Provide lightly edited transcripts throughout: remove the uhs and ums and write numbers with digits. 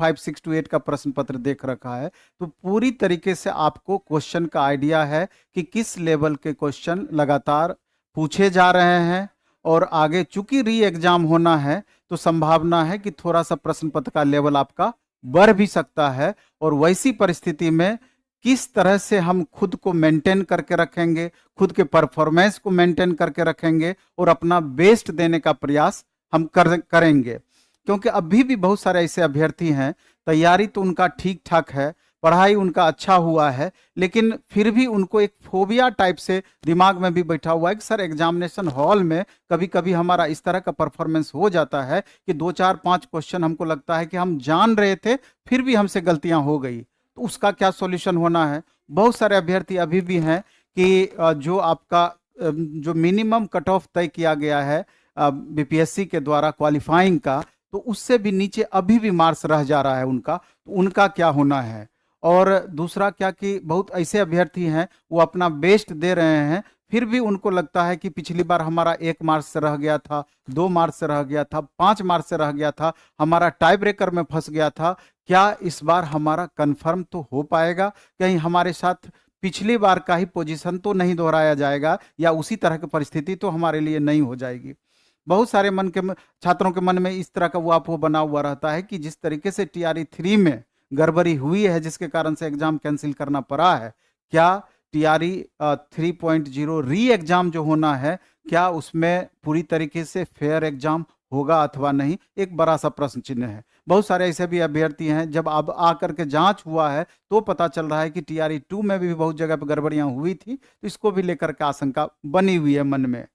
5, 6 to 8 का प्रश्न पत्र देख रखा है तो पूरी तरीके से आपको क्वेश्चन का आइडिया है कि किस लेवल के क्वेश्चन लगातार पूछे जा रहे हैं। और आगे चूंकि री एग्जाम होना है तो संभावना है कि थोड़ा सा प्रश्न पत्र का लेवल आपका बढ़ भी सकता है। और वैसी परिस्थिति में किस तरह से हम खुद को मेंटेन करके रखेंगे, खुद के परफॉर्मेंस को मेंटेन करके रखेंगे और अपना बेस्ट देने का प्रयास हम करेंगे। क्योंकि अभी भी बहुत सारे ऐसे अभ्यर्थी हैं, तैयारी तो उनका ठीक ठाक है, पढ़ाई उनका अच्छा हुआ है, लेकिन फिर भी उनको एक फोबिया टाइप से दिमाग में भी बैठा हुआ है कि सर एग्जामिनेशन हॉल में कभी कभी हमारा इस तरह का परफॉर्मेंस हो जाता है कि 2, 4, 5 क्वेश्चन हमको लगता है कि हम जान रहे थे फिर भी हमसे गलतियां हो गई, तो उसका क्या सॉल्यूशन होना है। बहुत सारे अभ्यर्थी अभी भी हैं कि जो आपका जो मिनिमम कट ऑफ तय किया गया है बीपीएससी के द्वारा क्वालिफाइंग का, तो उससे भी नीचे अभी भी मार्क्स रह जा रहा है उनका, तो उनका क्या होना है। और दूसरा क्या कि बहुत ऐसे अभ्यर्थी हैं वो अपना बेस्ट दे रहे हैं, फिर भी उनको लगता है कि पिछली बार हमारा 1 मार्क्स से रह गया था, 2 मार्क्स से रह गया था, 5 मार्क्स से रह गया था, हमारा टाई ब्रेकर में फंस गया था, क्या इस बार हमारा कंफर्म तो हो पाएगा, कहीं हमारे साथ पिछली बार का ही पोजीशन तो नहीं दोहराया जाएगा या उसी तरह की परिस्थिति तो हमारे लिए नहीं हो जाएगी। बहुत सारे छात्रों के मन में इस तरह का वो अफवाह बना हुआ रहता है कि जिस तरीके से टीआरई 3 में गड़बड़ी हुई है जिसके कारण से एग्जाम कैंसिल करना पड़ा है, क्या टीआरई 3.0 री एग्जाम जो होना है क्या उसमें पूरी तरीके से फेयर एग्जाम होगा अथवा नहीं, एक बड़ा सा प्रश्न चिन्ह है। बहुत सारे ऐसे भी अभ्यर्थी हैं जब अब आकर के जांच हुआ है तो पता चल रहा है कि टीआरई 2 में भी बहुत जगह पर गड़बड़ियां हुई थी, तो इसको भी लेकर के आशंका बनी हुई है मन में।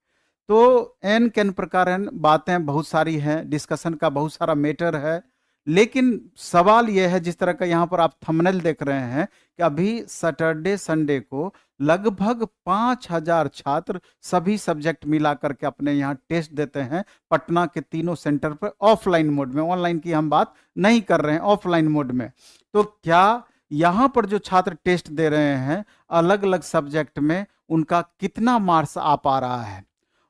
तो एन कैन प्रकार बातें बहुत सारी हैं, डिस्कशन का बहुत सारा मैटर है, लेकिन सवाल यह है जिस तरह का यहाँ पर आप थंबनेल देख रहे हैं कि अभी सैटरडे संडे को लगभग 5000 छात्र सभी सब्जेक्ट मिला करके अपने यहाँ टेस्ट देते हैं पटना के तीनों सेंटर पर ऑफलाइन मोड में, ऑनलाइन की हम बात नहीं कर रहे हैं, ऑफलाइन मोड में। तो क्या यहाँ पर जो छात्र टेस्ट दे रहे हैं अलग अलग सब्जेक्ट में उनका कितना मार्क्स आ पा रहा है,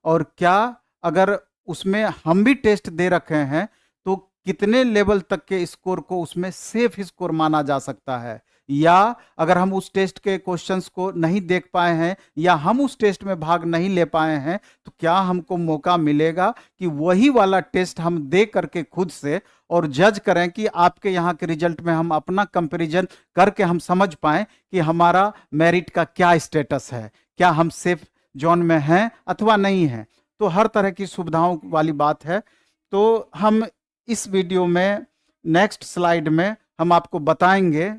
और क्या अगर उसमें हम भी टेस्ट दे रखे हैं तो कितने लेवल तक के स्कोर को उसमें सेफ स्कोर माना जा सकता है, या अगर हम उस टेस्ट के क्वेश्चंस को नहीं देख पाए हैं या हम उस टेस्ट में भाग नहीं ले पाए हैं तो क्या हमको मौका मिलेगा कि वही वाला टेस्ट हम दे करके खुद से और जज करें कि आपके यहाँ के रिजल्ट में हम अपना कंपैरिजन करके हम समझ पाएं कि हमारा मेरिट का क्या स्टेटस है, क्या हम सेफ जोन में हैं अथवा नहीं हैं। तो हर तरह की सुविधाओं वाली बात है। तो हम इस वीडियो में नेक्स्ट स्लाइड में हम आपको बताएंगे,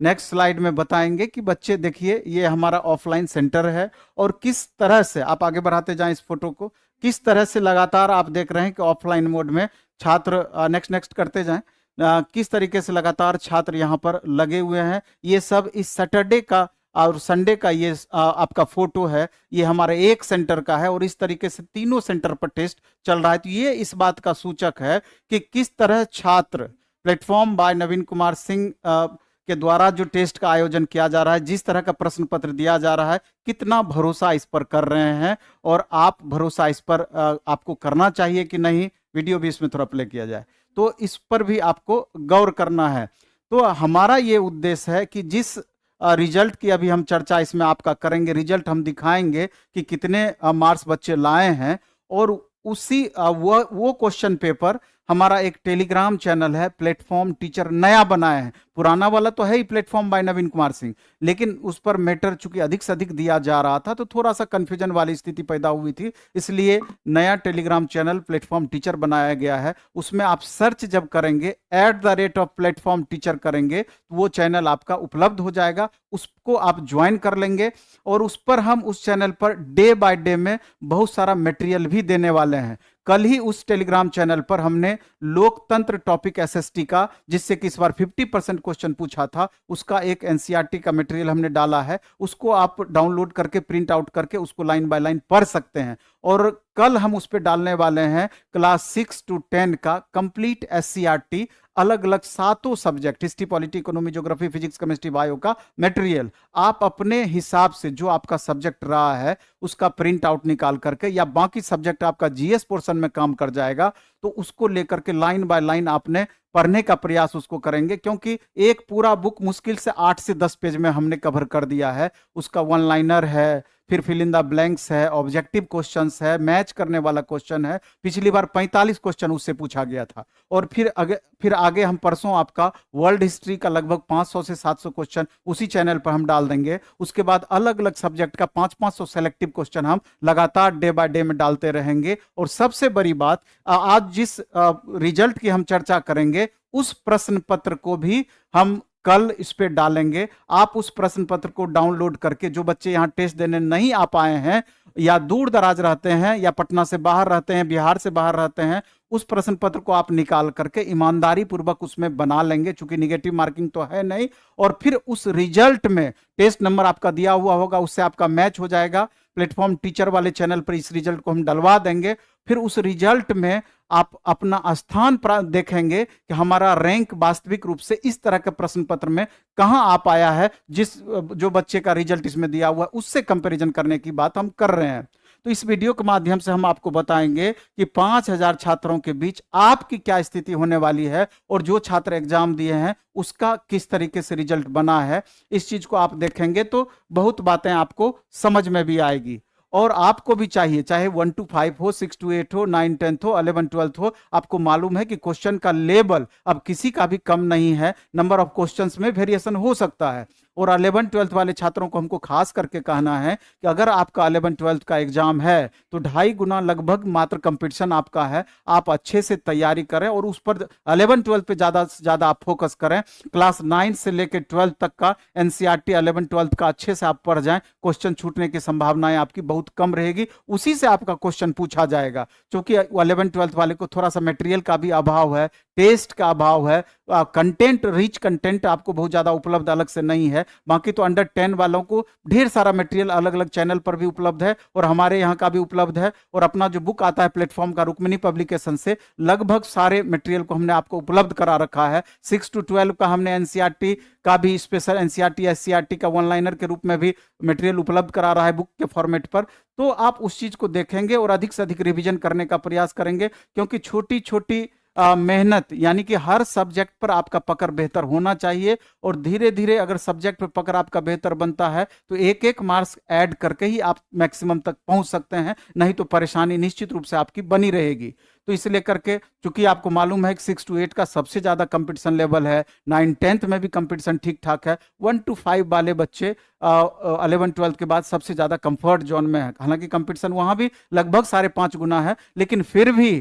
नेक्स्ट स्लाइड में बताएंगे कि बच्चे देखिए ये हमारा ऑफलाइन सेंटर है और किस तरह से आप आगे बढ़ाते जाएं इस फोटो को, किस तरह से लगातार आप देख रहे हैं कि ऑफलाइन मोड में छात्र नेक्स्ट करते जाएं, किस तरीके से लगातार छात्र यहाँ पर लगे हुए हैं। ये सब इस सैटरडे का और संडे का ये आपका फोटो है, ये हमारे एक सेंटर का है और इस तरीके से तीनों सेंटर पर टेस्ट चल रहा है। तो ये इस बात का सूचक है कि किस तरह छात्र प्लेटफॉर्म बाय नवीन कुमार सिंह के द्वारा जो टेस्ट का आयोजन किया जा रहा है, जिस तरह का प्रश्न पत्र दिया जा रहा है, कितना भरोसा इस पर कर रहे हैं और आप भरोसा इस पर आपको करना चाहिए कि नहीं। वीडियो भी इसमें थोड़ा प्ले किया जाए तो इस पर भी आपको गौर करना है। तो हमारा ये उद्देश्य है कि जिस रिजल्ट की अभी हम चर्चा इसमें आपका करेंगे, रिजल्ट हम दिखाएंगे कि कितने मार्क्स बच्चे लाए हैं, और उसी वो क्वेश्चन पेपर हमारा एक टेलीग्राम चैनल है प्लेटफॉर्म टीचर नया बनाया है, पुराना वाला तो है ही प्लेटफॉर्म बाय नवीन कुमार सिंह, लेकिन उस पर मैटर चूंकि अधिक से अधिक दिया जा रहा था तो थोड़ा सा कंफ्यूजन वाली स्थिति पैदा हुई थी, इसलिए नया टेलीग्राम चैनल प्लेटफॉर्म टीचर बनाया गया है। उसमें आप सर्च जब करेंगे @प्लेटफॉर्म टीचर करेंगे तो वो चैनल आपका उपलब्ध हो जाएगा, उसको आप ज्वाइन कर लेंगे और उस पर हम उस channel per day by day में बहुत सारा मटेरियल भी देने वाले हैं। कल ही उस टेलीग्राम चैनल पर हमने लोकतंत्र टॉपिक एसएसटी का, जिससे कि इस बार 50% क्वेश्चन पूछा था, उसका एक एनसीईआरटी का मटेरियल हमने डाला है, उसको आप डाउनलोड करके प्रिंट आउट करके उसको लाइन बाय लाइन पढ़ सकते हैं। और कल हम उस पर डालने वाले हैं क्लास 6 to 10 का कंप्लीट एससीईआरटी, अलग अलग 7 subject, history, polity, economy, geography, physics, chemistry, bio का मटेरियल आप अपने हिसाब से जो आपका सब्जेक्ट रहा है उसका प्रिंट आउट निकाल करके, या बाकी सब्जेक्ट आपका जीएस पोर्शन में काम कर जाएगा तो उसको लेकर के लाइन बाय लाइन आपने पढ़ने का प्रयास उसको करेंगे, क्योंकि एक पूरा बुक मुश्किल से 8 से 10 पेज में हमने कवर कर दिया है। उसका वन लाइनर है, फिर फिल इन द ब्लैंक्स है, ऑब्जेक्टिव क्वेश्चंस है, मैच करने वाला क्वेश्चन है। पिछली बार 45 क्वेश्चन उससे पूछा गया था। और फिर आगे हम परसों आपका वर्ल्ड हिस्ट्री का लगभग 500 से 700 क्वेश्चन उसी चैनल पर हम डाल देंगे। उसके बाद अलग अलग सब्जेक्ट का 500 सेलेक्टिव क्वेश्चन हम लगातार डे बाय डे में डालते रहेंगे। और सबसे बड़ी बात, आज जिस रिजल्ट की हम चर्चा करेंगे उस प्रश्न पत्र को भी हम कल इस पे डालेंगे। आप उस प्रश्न पत्र को डाउनलोड करके, जो बच्चे यहां टेस्ट देने नहीं आ पाए हैं या दूर दराज रहते हैं या पटना से बाहर रहते हैं, बिहार से बाहर रहते हैं, उस प्रश्न पत्र को आप निकाल करके ईमानदारी पूर्वक उसमें बना लेंगे, चूंकि निगेटिव मार्किंग तो है नहीं। और फिर उस रिजल्ट में टेस्ट नंबर आपका दिया हुआ होगा, उससे आपका मैच हो जाएगा। प्लेटफॉर्म टीचर वाले चैनल पर इस रिजल्ट को हम डलवा देंगे। फिर उस रिजल्ट में आप अपना स्थान देखेंगे कि हमारा रैंक वास्तविक रूप से इस तरह के प्रश्न पत्र में कहां आ पाया है। जो बच्चे का रिजल्ट इसमें दिया हुआ है उससे कंपैरिजन करने की बात हम कर रहे हैं। तो इस वीडियो के माध्यम से हम आपको बताएंगे कि 5000 छात्रों के बीच आपकी क्या स्थिति होने वाली है और जो छात्र एग्जाम दिए हैं उसका किस तरीके से रिजल्ट बना है। इस चीज को आप देखेंगे तो बहुत बातें आपको समझ में भी आएगी। और आपको भी चाहिए, चाहे 1 to 5 हो, 6 to 8 हो, 9 10th हो, 11 12th हो, आपको मालूम है कि क्वेश्चन का लेवल अब किसी का भी कम नहीं है। नंबर ऑफ क्वेश्चंस में वेरिएशन हो सकता है। और 11 12th वाले छात्रों को हमको खास करके कहना है कि अगर आपका 11 12th का एग्जाम है तो 2.5 गुना लगभग मात्र कंपटीशन आपका है। आप अच्छे से तैयारी करें और उस पर 11 12th पे ज्यादा से ज्यादा आप फोकस करें। क्लास 9 से लेकर 12th तक का एनसीईआरटी 11 12th का अच्छे से आप पढ़ जाएं। क्वेश्चन छूटने की संभावनाएं आपकी बहुत कम रहेगी, उसी से आपका क्वेश्चन पूछा जाएगा। क्योंकि 11 12th वाले को थोड़ा सा मटेरियल का भी अभाव है, टेस्ट का अभाव है, कंटेंट रिच कंटेंट आपको बहुत ज्यादा उपलब्ध अलग से नहीं है। बाकी तो अंडर 10 वालों को ढेर सारा मटेरियल अलग अलग चैनल पर भी उपलब्ध है और हमारे यहाँ का भी उपलब्ध है। और अपना जो बुक आता है प्लेटफॉर्म का रुक्मिणी पब्लिकेशन से, लगभग सारे मटेरियल को हमने आपको उपलब्ध करा रखा है। 6 to 12 का हमने एनसीईआरटी का भी स्पेशल, एनसीईआरटी एससीईआरटी का वन लाइनर के रूप में भी मटेरियल उपलब्ध करा रहा है बुक के फॉर्मेट पर। तो आप उस चीज को देखेंगे और अधिक से अधिक रिवीजन करने का प्रयास करेंगे, क्योंकि छोटी छोटी मेहनत, यानी कि हर सब्जेक्ट पर आपका पकड़ बेहतर होना चाहिए। और धीरे धीरे अगर सब्जेक्ट पर पकड़ आपका बेहतर बनता है तो एक एक मार्क्स ऐड करके ही आप मैक्सिमम तक पहुंच सकते हैं, नहीं तो परेशानी निश्चित रूप से आपकी बनी रहेगी। तो इसलिए करके, चूंकि आपको मालूम है कि 6 to 8 का सबसे ज्यादा कंपटीशन लेवल है, 9 10th में भी कंपटीशन ठीक ठाक है, 1 to 5 वाले बच्चे 11 12th के बाद सबसे ज्यादा कंफर्ट जोन में है। हालांकि कंपटीशन वहां भी लगभग 5.5 गुना है, लेकिन फिर भी